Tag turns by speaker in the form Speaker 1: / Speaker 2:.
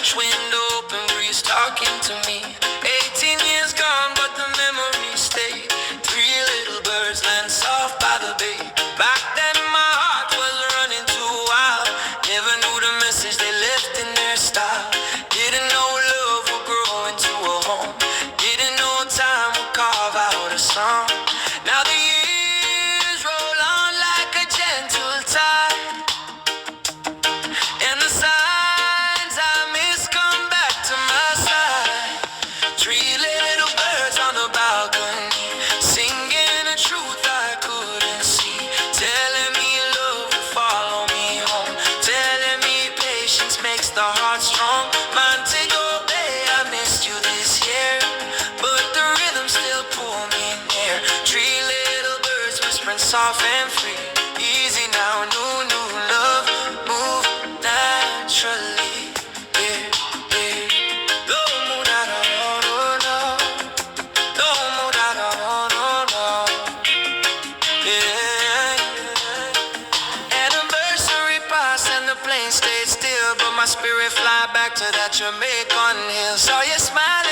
Speaker 1: French window, open breeze talking to me. 18 years gone, but the memories stay. Three little birds land soft by the bay. Back then my heart was running too wild. Never knew the message they left in their style. Didn't know love would grow into a home. Didn't know time would carve out a song. Now the years roll on like a gentle tide, and the signs I miss come back to my side. Three little birds on the balcony, singing a truth I couldn't see. Telling me love will follow me home. Telling me patience makes the heart strong. Montego Bay, I missed you this year, but the rhythm still pull me near. Three little birds whispering soft and free. Easy now, new love, move naturally. Yeah, yeah. No more da da no no. No more da da no no. Yeah, yeah. Anniversary passed and the plane stayed still, but my spirit fly back to that Jamaican hill. Saw you smile